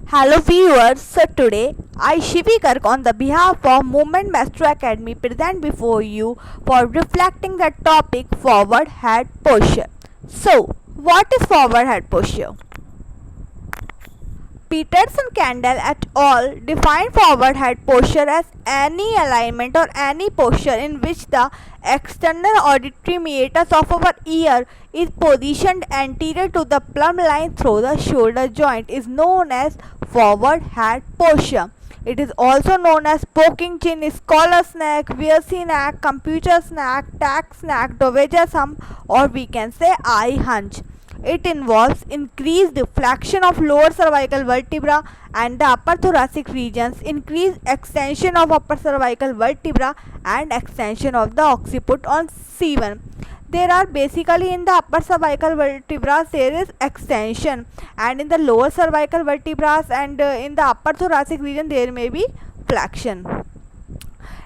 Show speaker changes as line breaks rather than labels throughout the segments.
Hello viewers, so today I Shivi Garg on the behalf of Movement Master Academy present before you for reflecting the topic forward head posture. So, what is forward head posture? Peterson Kendall et al. Define forward head posture as any alignment or any posture in which the external auditory meatus of our ear is positioned anterior to the plumb line through the shoulder joint is known as forward head posture. It is also known as poking chin, scholar snack, VSC snack, computer snack, tack snack, Dowager's hump, or we can say eye hunch. It involves increased flexion of lower cervical vertebra and the upper thoracic regions, increased extension of upper cervical vertebra and extension of the occiput on C1. There are basically in the upper cervical vertebrae there is extension, and in the lower cervical vertebrae and in the upper thoracic region there may be flexion.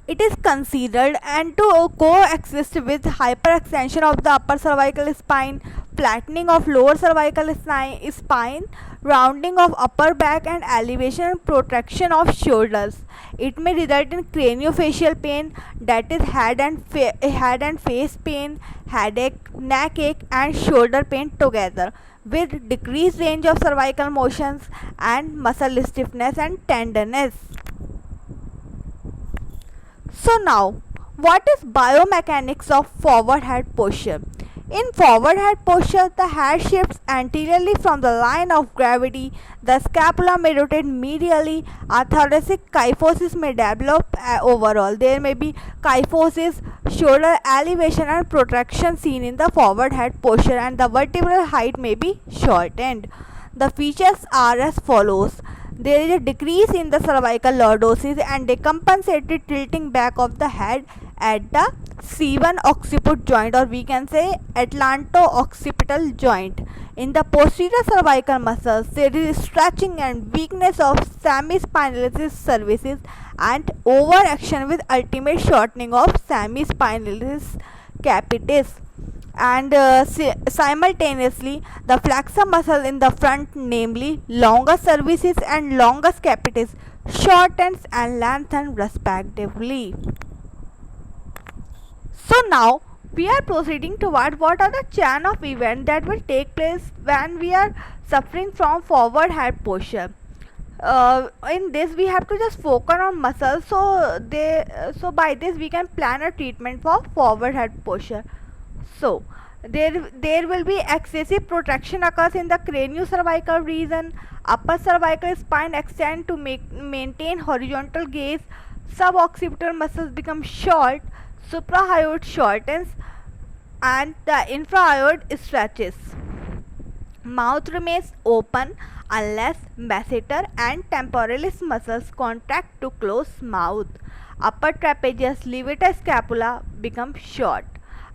It is considered and to coexist with hyperextension of the upper cervical spine, flattening of lower cervical spine, rounding of upper back, and elevation and protraction of shoulders. It may result in craniofacial pain, that is head and face pain, headache, neck ache, and shoulder pain together, with decreased range of cervical motions and muscle stiffness and tenderness. So now, what is biomechanics of forward head posture? In forward head posture, the head shifts anteriorly from the line of gravity, the scapula may rotate medially, a thoracic kyphosis may develop overall. There may be kyphosis, shoulder elevation and protraction seen in the forward head posture, and the vertebral height may be shortened. The features are as follows. There is a decrease in the cervical lordosis and a compensated tilting back of the head at the C1 occiput joint, or we can say atlanto-occipital joint. In the posterior cervical muscles, there is stretching and weakness of semispinalis cervicis and overaction with ultimate shortening of semispinalis capitis, and simultaneously the flexor muscle in the front, namely longus cervicis and longus capitis, shortens and lengthens respectively. So now we are proceeding toward what are the chain of events that will take place when we are suffering from forward head posture. In this we have to just focus on muscles, so by this we can plan a treatment for forward head posture. So there will be excessive protraction occurs in the craniocervical region. Upper cervical spine extend to maintain horizontal gaze. Suboccipital muscles become short. Suprahyoid shortens and the infrahyoid stretches. Mouth remains open unless masseter and temporalis muscles contract to close mouth. Upper trapezius levator scapula become short.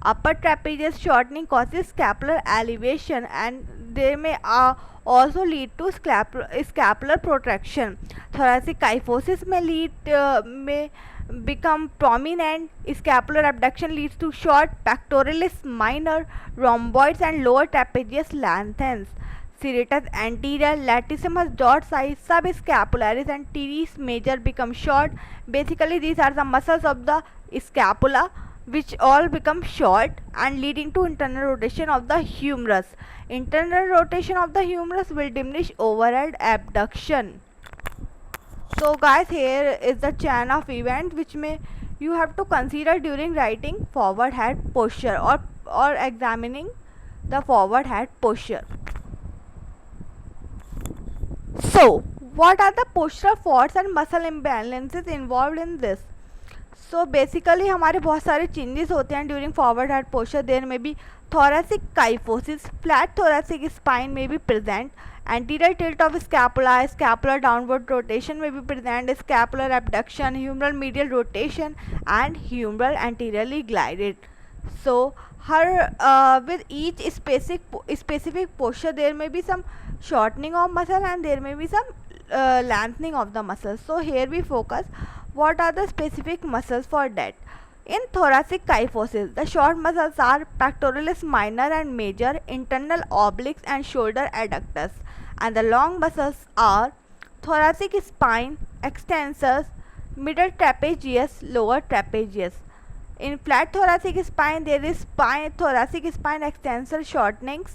Upper trapezius shortening causes scapular elevation, and they may also lead to scapular protraction. Thoracic kyphosis may become prominent. Scapular abduction leads to short pectoralis minor, rhomboids, and lower trapezius lengthens. Serratus anterior, latissimus dorsi, subscapularis, and teres major become short. Basically, these are the muscles of the scapula which all become short and leading to internal rotation of the humerus. Internal rotation of the humerus will diminish overhead abduction. So guys, here is the chain of event which may you have to consider during writing forward head posture or examining the forward head posture. So what are the postural faults and muscle imbalances involved in this? So basically हमारे बहुत सारे changes होते हैं during forward head posture. There may be thoracic kyphosis, flat thoracic spine may be present, anterior tilt of scapula, scapular downward rotation may be present, scapular abduction, humeral medial rotation, and humeral anteriorly glided. So with each specific posture there may be some shortening of muscle and there may be some lengthening of the muscles. So here we focus what are the specific muscles for that. In thoracic kyphosis, the short muscles are pectoralis minor and major, internal obliques, and shoulder adductors, and the long muscles are thoracic spine extensors, middle trapezius, lower trapezius. In flat thoracic spine, there is thoracic spine extensor shortenings,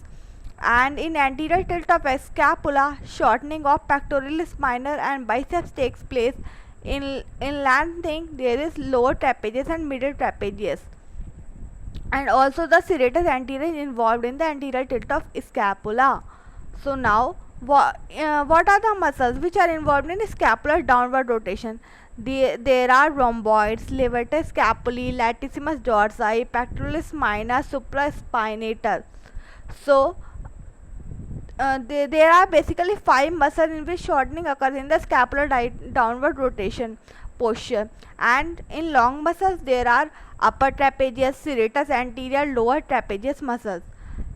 and in anterior tilt of scapula, shortening of pectoralis minor and biceps takes place. In lengthening, there is lower trapezius and middle trapezius, and also the serratus anterior is involved in the anterior tilt of scapula. So now, what are the muscles which are involved in scapular downward rotation? There are rhomboids, levator scapulae, latissimus dorsi, pectoralis minor, supraspinatus. So there are basically 5 muscles in which shortening occurs in the scapular downward rotation posture, and in long muscles there are upper trapezius, serratus anterior, lower trapezius muscles.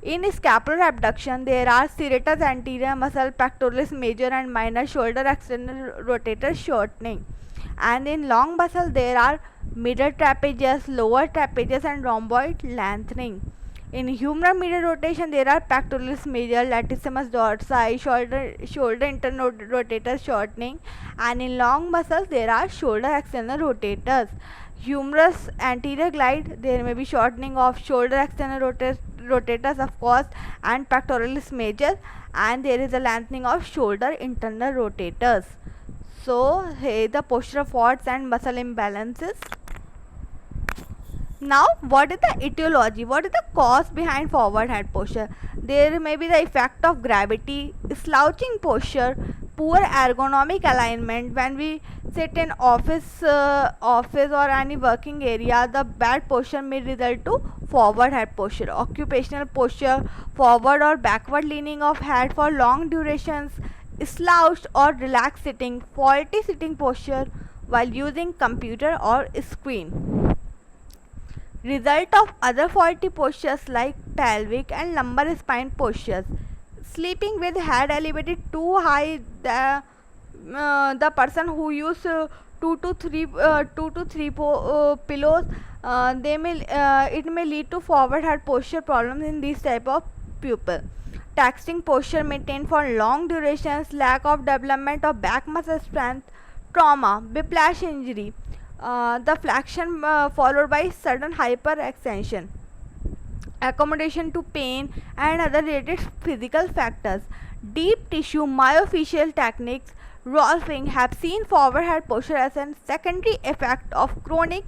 In scapular abduction, there are serratus anterior muscle, pectoralis major and minor, shoulder external rotator shortening. And in long muscle, there are middle trapezius, lower trapezius and rhomboid lengthening. In humeral medial rotation, there are pectoralis major, latissimus dorsi, shoulder internal rotator shortening, and in long muscles, there are shoulder external rotators. Humerus anterior glide, there may be shortening of shoulder external rotators of course, and pectoralis major, and there is a lengthening of shoulder internal rotators. So here the postural faults and muscle imbalances. Now, what is the etiology? What is the cause behind forward head posture? There may be the effect of gravity, slouching posture, poor ergonomic alignment. When we sit in office or any working area, the bad posture may result to forward head posture. Occupational posture, forward or backward leaning of head for long durations, slouched or relaxed sitting, faulty sitting posture while using computer or screen. Result of other faulty postures like pelvic and lumbar spine postures. Sleeping with head elevated too high, the person who use 2 to 3 pillows, it may lead to forward head posture problems in this type of pupil. Texting posture maintained for long durations, lack of development of back muscle strength, trauma, whiplash injury, the flexion followed by sudden hyperextension, accommodation to pain and other related physical factors. Deep tissue myofascial techniques, Rolfing, have seen forward head posture as a secondary effect of chronic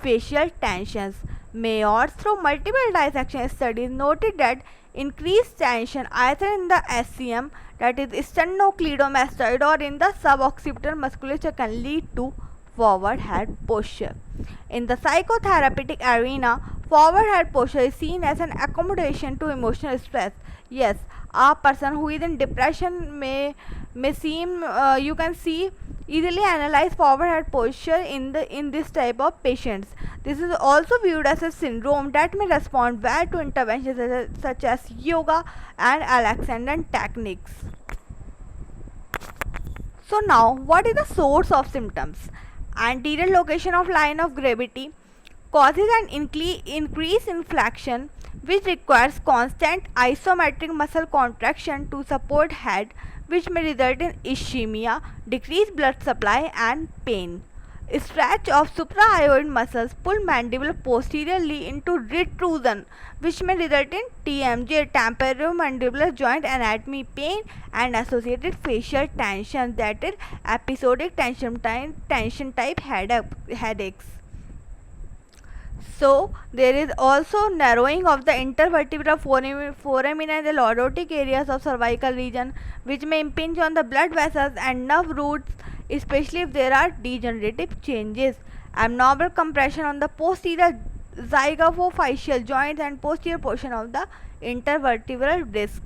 facial tensions. Mayors, through multiple dissection studies, noted that increased tension either in the SCM, that is sternocleidomastoid, or in the suboccipital musculature can lead to forward head posture. In the psychotherapeutic arena, forward head posture is seen as an accommodation to emotional stress. Yes, a person who is in depression may seem, you can see, easily analyze forward head posture in this type of patients. This is also viewed as a syndrome that may respond well to interventions such as yoga and Alexandrian techniques. So now, what is the source of symptoms? Anterior location of line of gravity causes an increase in flexion, which requires constant isometric muscle contraction to support head, which may result in ischemia, decreased blood supply and pain. Stretch of suprahyoid muscles pull mandible posteriorly into retrusion, which may result in TMJ, temporomandibular joint anatomy, pain and associated facial tension, that is episodic tension type headaches. So there is also narrowing of the intervertebral foramen and the lordotic areas of cervical region, which may impinge on the blood vessels and nerve roots, especially if there are degenerative changes. Abnormal compression on the posterior zygapophyseal joints and posterior portion of the intervertebral disc.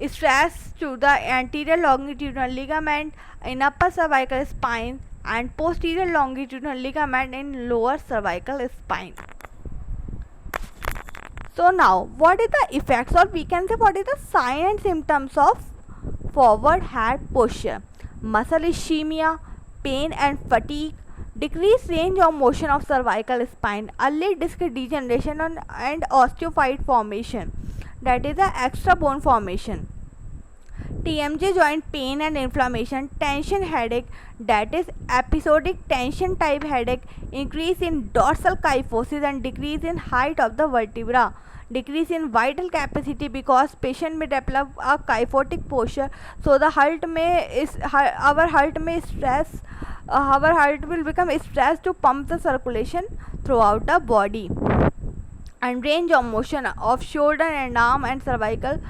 Stress to the anterior longitudinal ligament in upper cervical spine and posterior longitudinal ligament in lower cervical spine. So now, what is the effects, or we can say what is the sign and symptoms of forward head posture? Muscle ischemia, pain and fatigue, decreased range of motion of cervical spine, early disc degeneration and osteophyte formation, that is the extra bone formation, TMJ joint pain and inflammation, tension headache, that is episodic tension type headache, increase in dorsal kyphosis and decrease in height of the vertebra, decrease in vital capacity because patient may develop a kyphotic posture. So the heart may stress, our heart will become stressed to pump the circulation throughout the body. And range of motion of shoulder and arm and cervical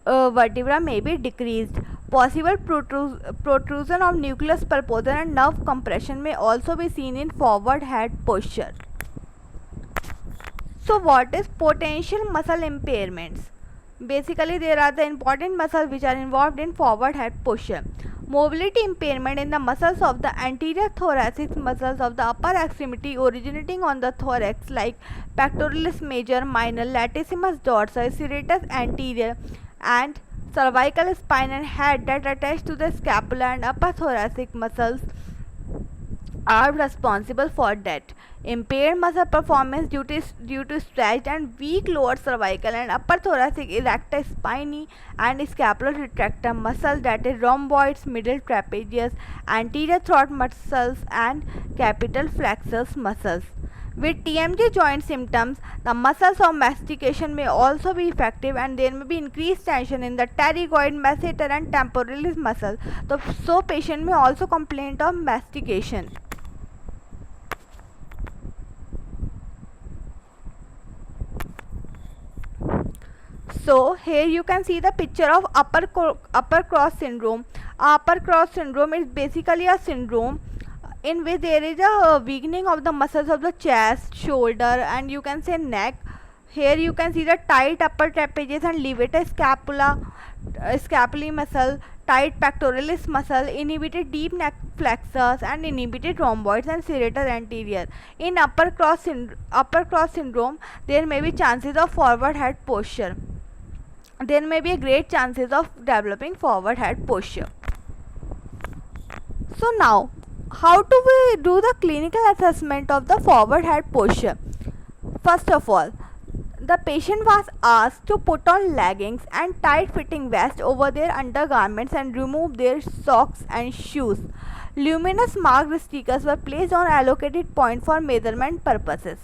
vertebra may be decreased. Possible protrusion of nucleus pulposus and nerve compression may also be seen in forward head posture. So what is potential muscle impairments? Basically, there are the important muscles which are involved in forward head posture. Mobility impairment in the muscles of the anterior thoracic muscles of the upper extremity originating on the thorax like pectoralis major, minor, latissimus dorsi, serratus anterior and cervical spine and head that attach to the scapula and upper thoracic muscles are responsible for that. Impaired muscle performance due to stretched and weak lower cervical and upper thoracic erector spinae and scapular retractor muscle, that is rhomboids, middle trapezius, anterior throat muscles and capital flexors muscles. With TMJ joint symptoms, the muscles of mastication may also be effective and there may be increased tension in the pterygoid, masseter and temporalis muscles. So patient may also complain of mastication. So here you can see the picture of upper cross syndrome. Upper cross syndrome is basically a syndrome in which there is a weakening of the muscles of the chest, shoulder and you can say neck. Here you can see the tight upper trapezius and levator scapulae muscle, tight pectoralis muscle, inhibited deep neck flexors and inhibited rhomboids and serratus anterior. In upper cross syndrome, there may be chances of forward head posture. There may be a great chances of developing forward head posture. So now, how do we do the clinical assessment of the forward head posture? First of all, the patient was asked to put on leggings and tight fitting vest over their undergarments and remove their socks and shoes. Luminous marked stickers were placed on allocated point for measurement purposes.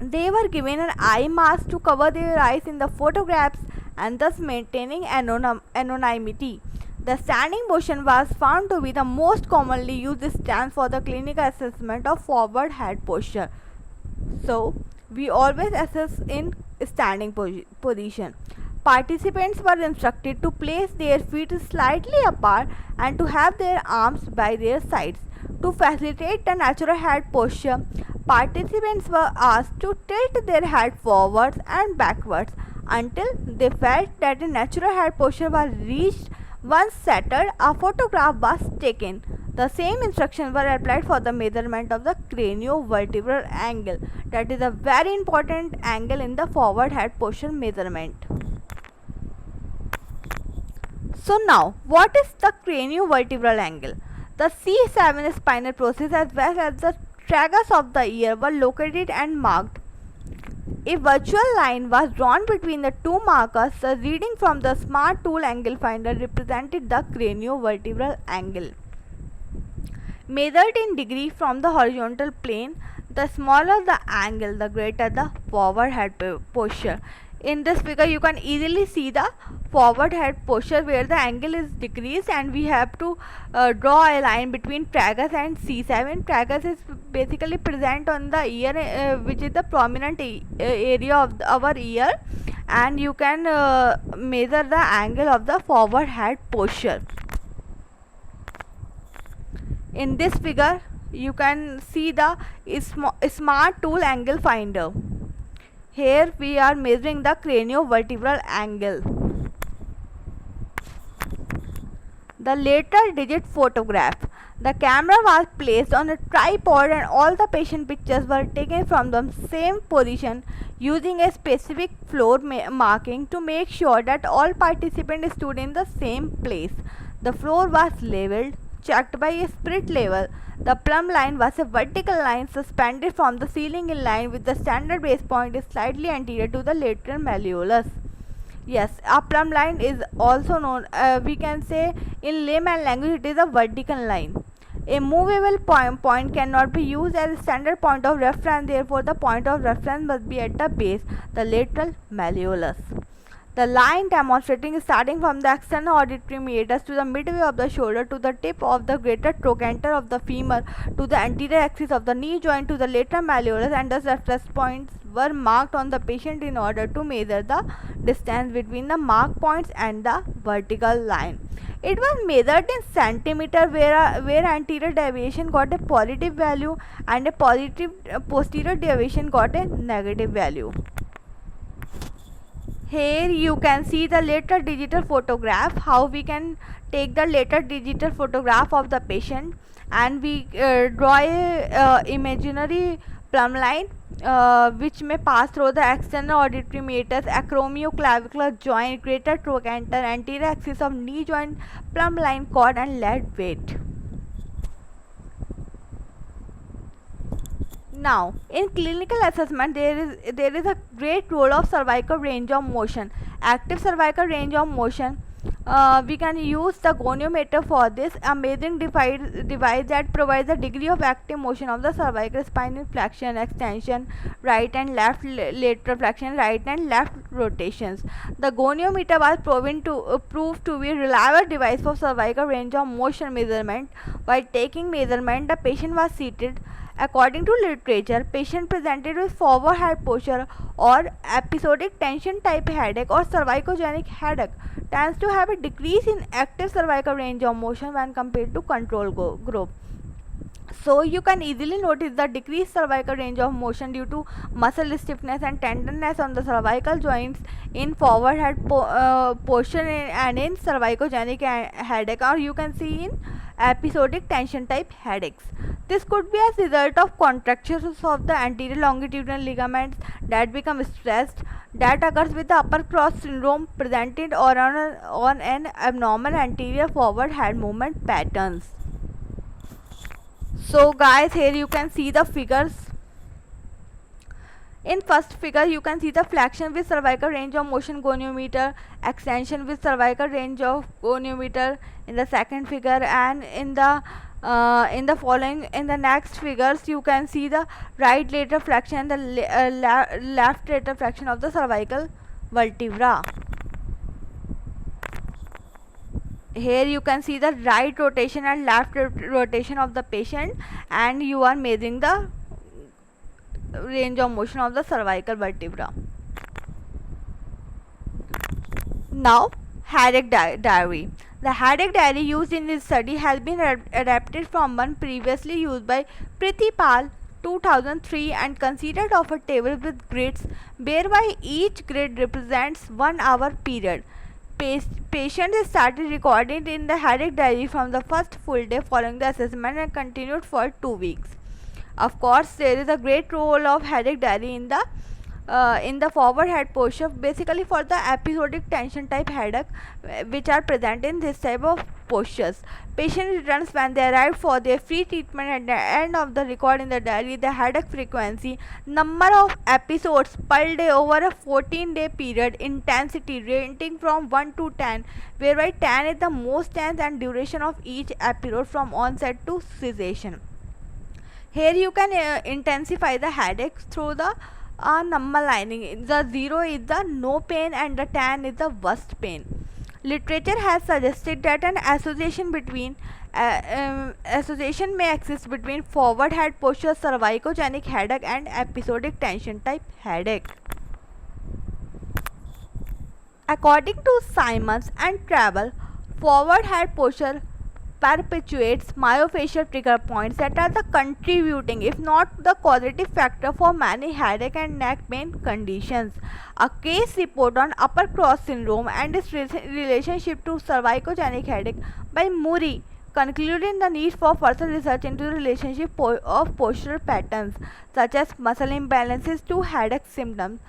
They were given an eye mask to cover their eyes in the photographs and thus maintaining anonymity. The standing position was found to be the most commonly used stance for the clinical assessment of forward head posture. So, we always assess in standing position. Participants were instructed to place their feet slightly apart and to have their arms by their sides. To facilitate the natural head posture, participants were asked to tilt their head forwards and backwards until they felt that the natural head posture was reached. Once settled, a photograph was taken. The same instructions were applied for the measurement of the craniovertebral angle. That is a very important angle in the forward head posture measurement. So now, what is the craniovertebral angle? The C7 spinal process as well as the tragus of the ear were located and marked. A virtual line was drawn between the two markers. The reading from the smart tool angle finder represented the craniovertebral angle. Measured in degree from the horizontal plane, the smaller the angle, the greater the forward head posture. In this figure, you can easily see the forward head posture where the angle is decreased, and we have to draw a line between tragus and C7. Tragus is basically present on the ear, which is the prominent area of our ear, and you can measure the angle of the forward head posture. In this figure, you can see the smart tool angle finder. Here we are measuring the craniovertebral angle. The lateral digit photograph. The camera was placed on a tripod and all the patient pictures were taken from the same position using a specific floor marking to make sure that all participants stood in the same place. The floor was leveled, checked by a spirit level. The plumb line was a vertical line suspended from the ceiling in line with the standard base point slightly anterior to the lateral malleolus. Yes, a plumb line is also known, we can say in layman language, it is a vertical line. A movable point cannot be used as a standard point of reference, therefore the point of reference must be at the base, the lateral malleolus. The line demonstrating starting from the external auditory meatus to the midway of the shoulder to the tip of the greater trochanter of the femur to the anterior axis of the knee joint to the lateral malleolus, and the reference points were marked on the patient in order to measure the distance between the mark points and the vertical line. It was measured in centimeter, where anterior deviation got a positive value and a positive posterior deviation got a negative value. Here you can see the lateral digital photograph, how we can take the lateral digital photograph of the patient, and we draw a imaginary plumb line which may pass through the external auditory meatus, acromioclavicular joint, greater trochanter, anterior axis of knee joint, plumb line cord, and lead weight. Now, in clinical assessment, there is a great role of cervical range of motion. Active cervical range of motion. We can use the goniometer for this, a measuring device that provides the degree of active motion of the cervical spine in flexion, extension, right and left lateral flexion, right and left rotations. The goniometer was proved to be a reliable device for cervical range of motion measurement. While taking measurement, the patient was seated. According to literature, patient presented with forward head posture or episodic tension type headache or cervicogenic headache tends to have a decrease in active cervical range of motion when compared to control group. So you can easily notice the decreased cervical range of motion due to muscle stiffness and tenderness on the cervical joints in forward head posture and in cervicogenic headache, or you can see in episodic tension type headaches. This could be as a result of contractures of the anterior longitudinal ligaments that become stressed, that occurs with the upper cross syndrome presented or on an abnormal anterior forward head movement patterns. So guys, here you can see the figures. In first figure, you can see the flexion with cervical range of motion goniometer, extension with cervical range of goniometer in the second figure, and in the next figures you can see the right lateral flexion and the left lateral flexion of the cervical vertebra. Here you can see the right rotation and left rotation of the patient, and you are measuring the range of motion of the cervical vertebra. Now, headache diary. The headache diary used in this study has been adapted from one previously used by Priti Pal 2003 and considered of a table with grids, whereby each grid represents 1 hour period. Patients started recording in the headache diary from the first full day following the assessment and continued for 2 weeks. Of course, there is a great role of headache diary in the forward head posture, basically for the episodic tension type headache which are present in this type of postures. Patient returns when they arrive for their free treatment. At the end of the record in the diary, the headache frequency, number of episodes per day over a 14-day period, intensity rating from 1 to 10, whereby 10 is the most tense, and duration of each episode from onset to cessation. Here you can intensify the headache through the number lining. The 0 is the no pain and the 10 is the worst pain. Literature has suggested that an association may exist between forward head posture, cervicogenic headache, and episodic tension type headache. According to Simons and Travel, forward head posture perpetuates myofascial trigger points that are the contributing, if not the causative factor, for many headache and neck pain conditions. A case report on upper cross syndrome and its relationship to cervicogenic headache by Murray concluded the need for further research into the relationship of postural patterns such as muscle imbalances to headache symptoms.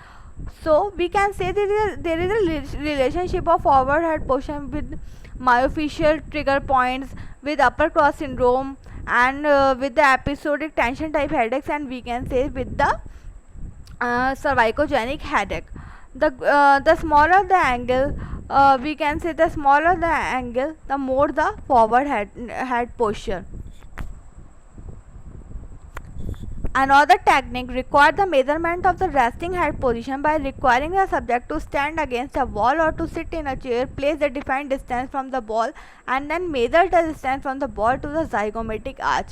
So we can say there is a relationship of forward head posture with myofascial trigger points, with upper cross syndrome, and with the episodic tension type headaches, and we can say with the cervicogenic headache. The smaller the angle, we can say the smaller the angle, the more the forward head posture. Another technique requires the measurement of the resting head position by requiring the subject to stand against a wall or to sit in a chair, place the defined distance from the ball, and then measure the distance from the ball to the zygomatic arch.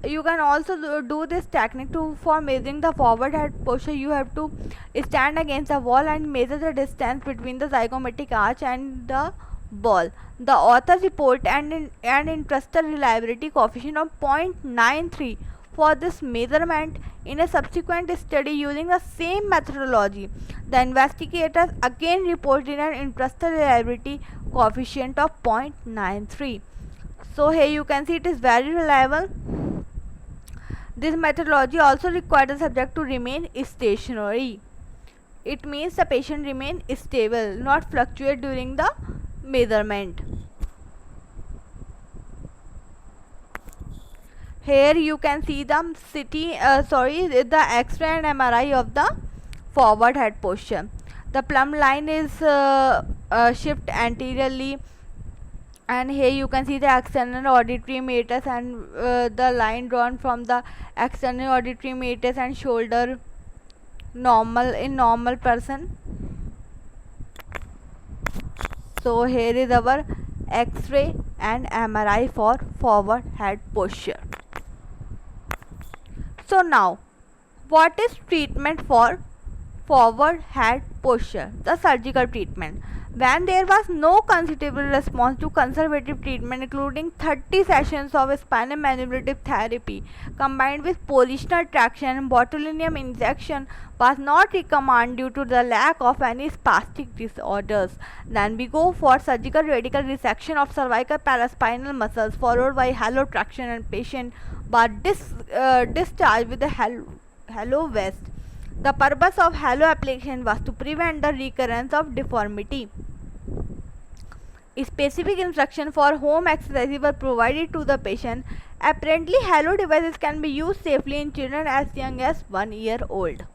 You can also do this technique for measuring the forward head posture. You have to stand against the wall and measure the distance between the zygomatic arch and the ball. The authors report an interested reliability coefficient of 0.93 for this measurement in a subsequent study using the same methodology. The investigators again reported an interested reliability coefficient of 0.93. So here you can see it is very reliable. This methodology also requires the subject to remain stationary. It means the patient remain stable, not fluctuate during the measurement. Here you can see the the X-ray and MRI of the forward head posture. The plumb line is shift anteriorly, and here you can see the external auditory meatus and the line drawn from the external auditory meatus and shoulder normal in normal person. So here is our X-ray and MRI for forward head posture. So now, what is treatment for forward head posture? The surgical treatment. When there was no considerable response to conservative treatment, including 30 sessions of spinal manipulative therapy combined with positional traction and botulinum injection was not recommended due to the lack of any spastic disorders, then we go for surgical radical resection of cervical paraspinal muscles followed by halo traction, and patient was discharged with a halo vest. The purpose of halo application was to prevent the recurrence of deformity. Specific instruction for home exercises were provided to the patient. Apparently, halo devices can be used safely in children as young as 1 year old.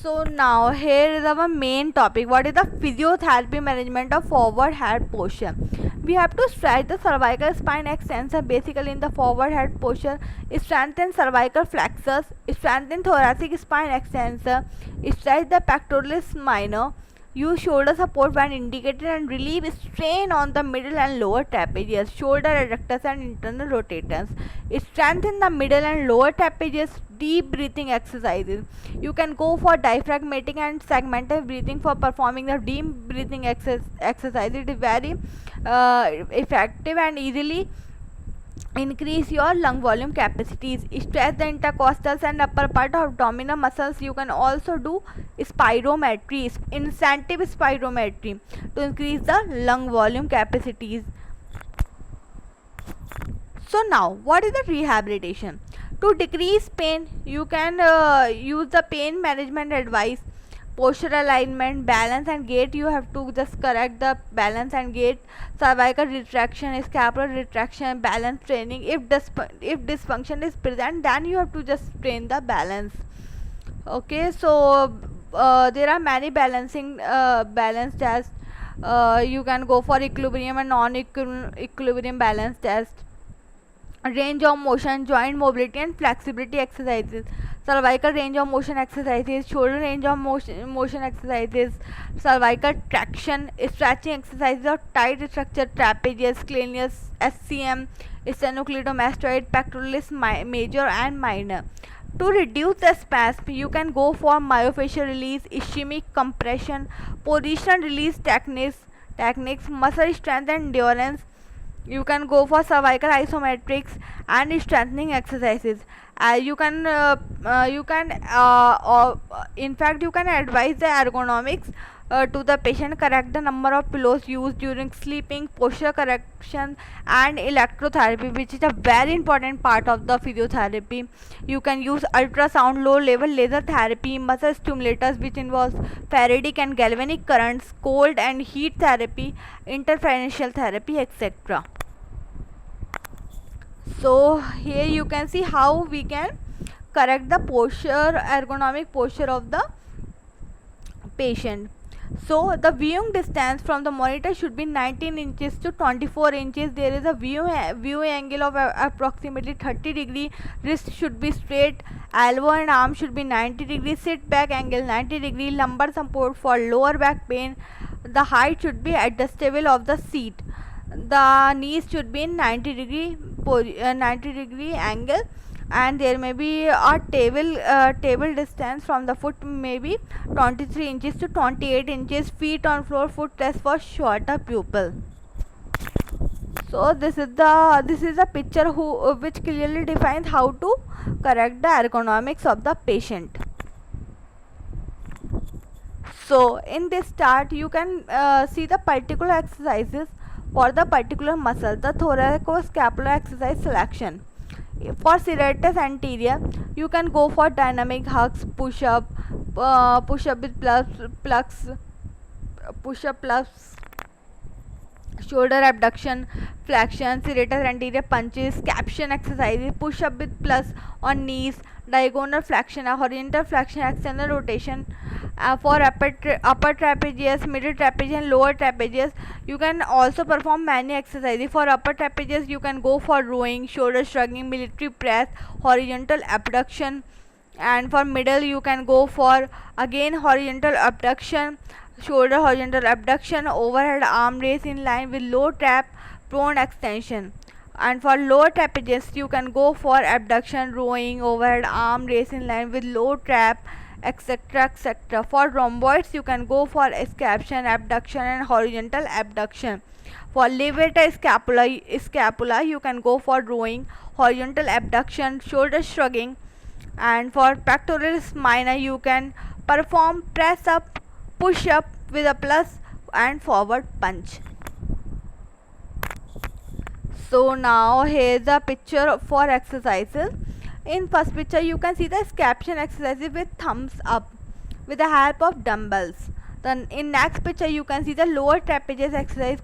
So now here is our main topic. What is the physiotherapy management of forward head posture? We have to stretch the cervical spine extensor basically in the forward head posture, strengthen cervical flexors, strengthen thoracic spine extensor, stretch the pectoralis minor, use shoulder support when indicated, and relieve strain on the middle and lower trapezius, shoulder adductors and internal rotators. Strengthen the middle and lower trapezius. Deep breathing exercises. You can go for diaphragmatic and segmental breathing for performing the deep breathing exercise. It is very effective and easily increase your lung volume capacities. Stretch the intercostals and upper part of abdominal muscles. You can also do spirometry, incentive spirometry, to increase the lung volume capacities. So now, what is the rehabilitation? To decrease pain, you can use the pain management advice, posture alignment, balance and gait. You have to just correct the balance and gait, cervical retraction, scapular retraction, balance training. If dysfunction is present, then you have to just train the balance. Okay, so there are many balancing balance tests. You can go for equilibrium and non-equilibrium balance test, range of motion, joint mobility and flexibility exercises, cervical range of motion exercises, shoulder range of motion exercises, cervical traction, stretching exercises of tight structure, trapezius, scalenus, SCM, sternocleidomastoid, pectoralis major and minor. To reduce the spasm, you can go for myofascial release, ischemic compression, positional release techniques, muscle strength and endurance. You can go for cervical isometrics and strengthening exercises. You can in fact you can advise the ergonomics to the patient, correct the number of pillows used during sleeping, posture correction and electrotherapy, which is a very important part of the physiotherapy. You can use ultrasound, low level laser therapy, muscle stimulators which involves Faradic and galvanic currents, cold and heat therapy, interferential therapy, etc. So here you can see how we can correct the posture, ergonomic posture of the patient. So the viewing distance from the monitor should be 19 inches to 24 inches. There is a viewing angle of approximately 30 degree. Wrist should be straight. Elbow and arm should be 90 degree. Sit back angle 90 degree. Lumbar support for lower back pain. The height should be adjustable of the seat. The knees should be in 90 degree angle, and there may be a table distance from the foot may be 23 inches to 28 inches. Feet on floor, foot rest for shorter pupil. So this is a picture which clearly defines how to correct the ergonomics of the patient. So in this chart you can see the particular exercises for the particular muscle, the thoracoscapular exercise selection. For serratus anterior, you can go for dynamic hugs, push-up with plucks, push-up plus, shoulder abduction, flexion, serratus anterior punches, caption exercises, push-up with plus on knees, diagonal flexion, horizontal flexion, external rotation. For upper trapezius, middle trapezius and lower trapezius, you can also perform many exercises. For upper trapezius, you can go for rowing, shoulder shrugging, military press, horizontal abduction. And for middle, you can go for again horizontal abduction, shoulder horizontal abduction, overhead arm raise in line with low trap, prone extension. And for lower trapezius, you can go for abduction, rowing, overhead arm raise in line with low trap, etc. etc. For rhomboids, you can go for escapation, abduction and horizontal abduction. For levator scapula, you can go for rowing, horizontal abduction, shoulder shrugging. And for pectoralis minor, you can perform press up, push up with a plus and forward punch. So now here is a picture for exercises. In first picture you can see the scaption exercises with thumbs up with the help of dumbbells. Then in next picture you can see the lower trapezius exercise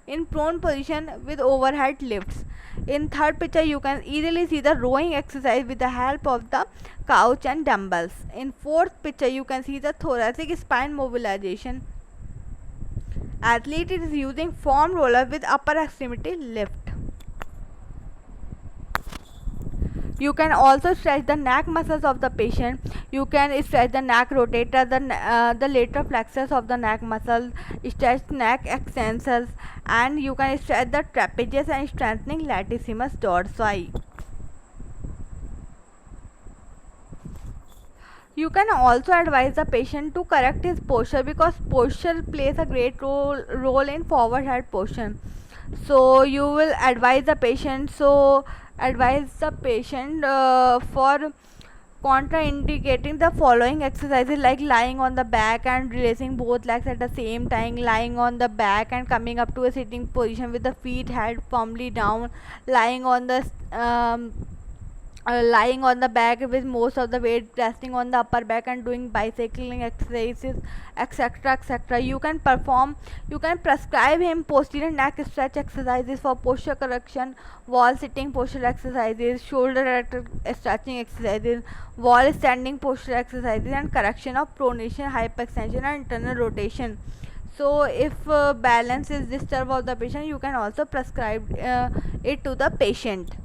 in prone position with overhead lifts. In third picture you can easily see the rowing exercise with the help of the couch and dumbbells. In fourth picture you can see the thoracic spine mobilization. Athlete is using foam roller with upper extremity lift. You can also stretch the neck muscles of the patient. You can stretch the neck rotator, the lateral flexors of the neck muscle, stretch neck extensors, and you can stretch the trapezius and strengthening latissimus dorsi. You can also advise the patient to correct his posture, because posture plays a great role in forward head posture. So you will advise the patient. For contraindicating the following exercises, like lying on the back and releasing both legs at the same time, lying on the back and coming up to a sitting position with the feet head firmly down, lying on the back with most of the weight resting on the upper back, and doing bicycling exercises, etc. etc. You can prescribe him posterior neck stretch exercises for posture correction, wall sitting posture exercises, shoulder stretching exercises, wall standing posture exercises, and correction of pronation, hyperextension and internal rotation. So if balance is disturbed of the patient, you can also prescribe it to the patient.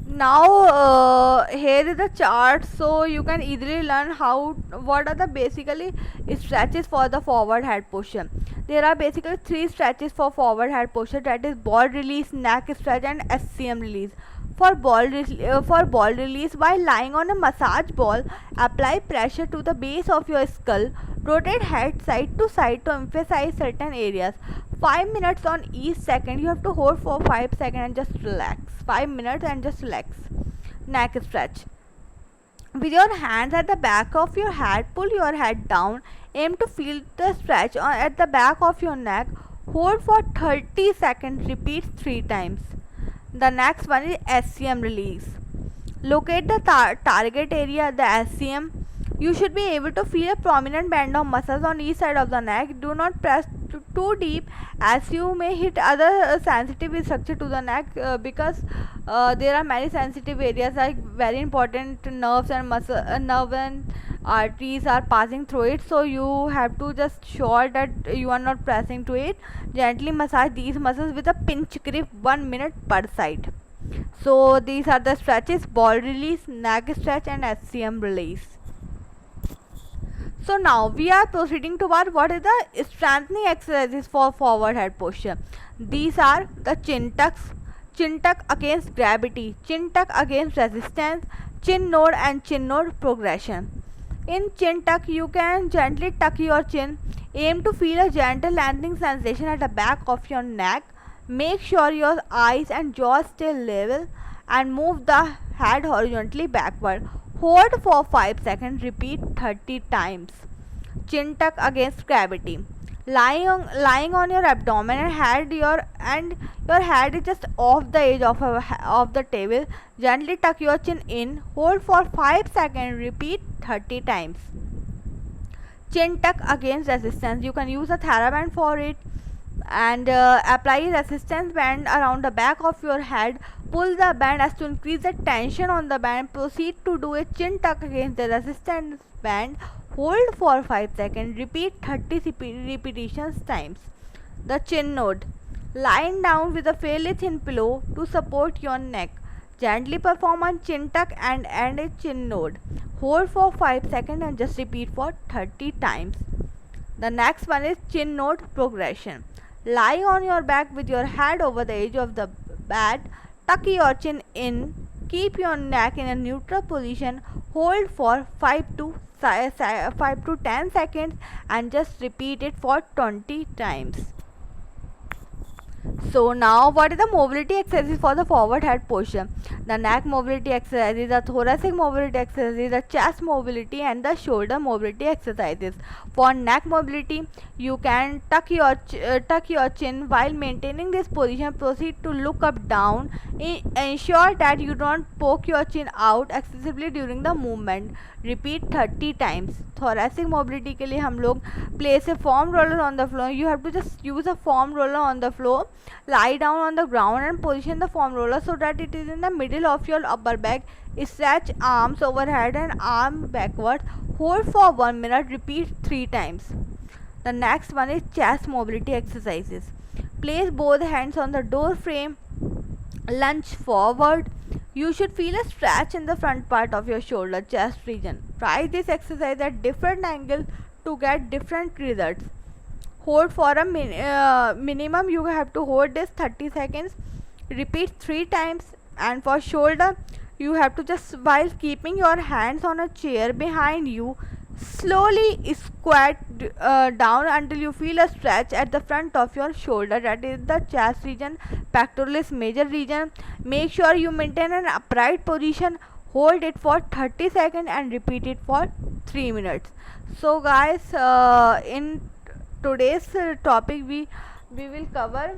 Now here is the chart, so you can easily learn what are the basically stretches for the forward head posture. There are basically 3 stretches for forward head posture, that is ball release, neck stretch and SCM release. For ball release, while lying on a massage ball, apply pressure to the base of your skull. Rotate head side to side to emphasize certain areas. 5 minutes on each second. You have to hold for 5 seconds and just relax. 5 minutes and just relax. Neck stretch. With your hands at the back of your head, pull your head down. Aim to feel the stretch at the back of your neck. Hold for 30 seconds. Repeat 3 times. The next one is SCM release. Locate the target area, the SCM. You should be able to feel a prominent band of muscles on each side of the neck. Do not press too deep, as you may hit other sensitive structure to the neck, because there are many sensitive areas like very important nerves and muscle, nerve and arteries are passing through it, so you have to just sure that you are not pressing to it. Gently massage these muscles with a pinch grip 1 minute per side. So these are the stretches: ball release, neck stretch, and SCM release. So now we are proceeding toward what is the strengthening exercises for forward head posture. These are the chin tuck against gravity, chin tuck against resistance, chin node and chin node progression. In chin tuck, you can gently tuck your chin. Aim to feel a gentle landing sensation at the back of your neck. Make sure your eyes and jaw stay level and move the head horizontally backward. Hold for 5 seconds. Repeat 30 times. Chin tuck against gravity. Lying on your abdomen and your head is just off the edge of the table. Gently tuck your chin in. Hold for 5 seconds. Repeat 30 times. Chin tuck against resistance. You can use a TheraBand for it, and apply a resistance band around the back of your head. Pull the band as to increase the tension on the band. Proceed to do a chin tuck against the resistance band. Hold for 5 seconds. Repeat 30 repetitions times. The chin node. Lying down with a fairly thin pillow to support your neck. Gently perform a chin tuck and end a chin node. Hold for 5 seconds and just repeat for 30 times. The next one is chin node progression. Lie on your back with your head over the edge of the bed. Tuck your chin in. Keep your neck in a neutral position. Hold for 5 to 10 seconds and just repeat it for 20 times. So now what is the mobility exercises for the forward head posture? The neck mobility exercises, the thoracic mobility exercises, the chest mobility and the shoulder mobility exercises. For neck mobility, you can tuck your chin while maintaining this position. Proceed to look up down. Ensure that you don't poke your chin out excessively during the movement. Repeat 30 times. Thoracic mobility के लिए हम लोग place a foam roller on the floor. You have to just use a foam roller on the floor. Lie down on the ground and position the foam roller so that it is in the middle of your upper back. Stretch arms overhead and arm backward. Hold for 1 minute. Repeat 3 times. The next one is chest mobility exercises. Place both hands on the door frame. Lunge forward. You should feel a stretch in the front part of your shoulder chest region. Try this exercise at different angles to get different results. Hold for a minimum, you have to hold this 30 seconds. Repeat 3 times. And for shoulder, you have to just, while keeping your hands on a chair behind you, slowly squat down until you feel a stretch at the front of your shoulder, that is the chest region, pectoralis major region. Make sure you maintain an upright position. Hold it for 30 seconds and repeat it for 3 minutes. So guys, in today's topic we will cover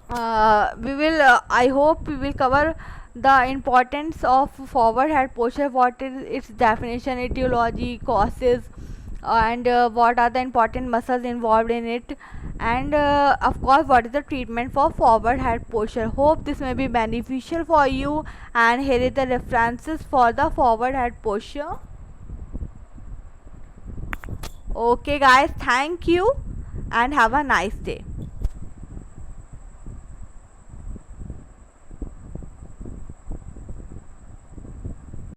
I hope we will cover the importance of forward head posture, what is its definition, etiology, causes, and what are the important muscles involved in it, and of course what is the treatment for forward head posture. Hope this may be beneficial for you, and here is the references for the forward head posture. Okay guys, thank you and have a nice day.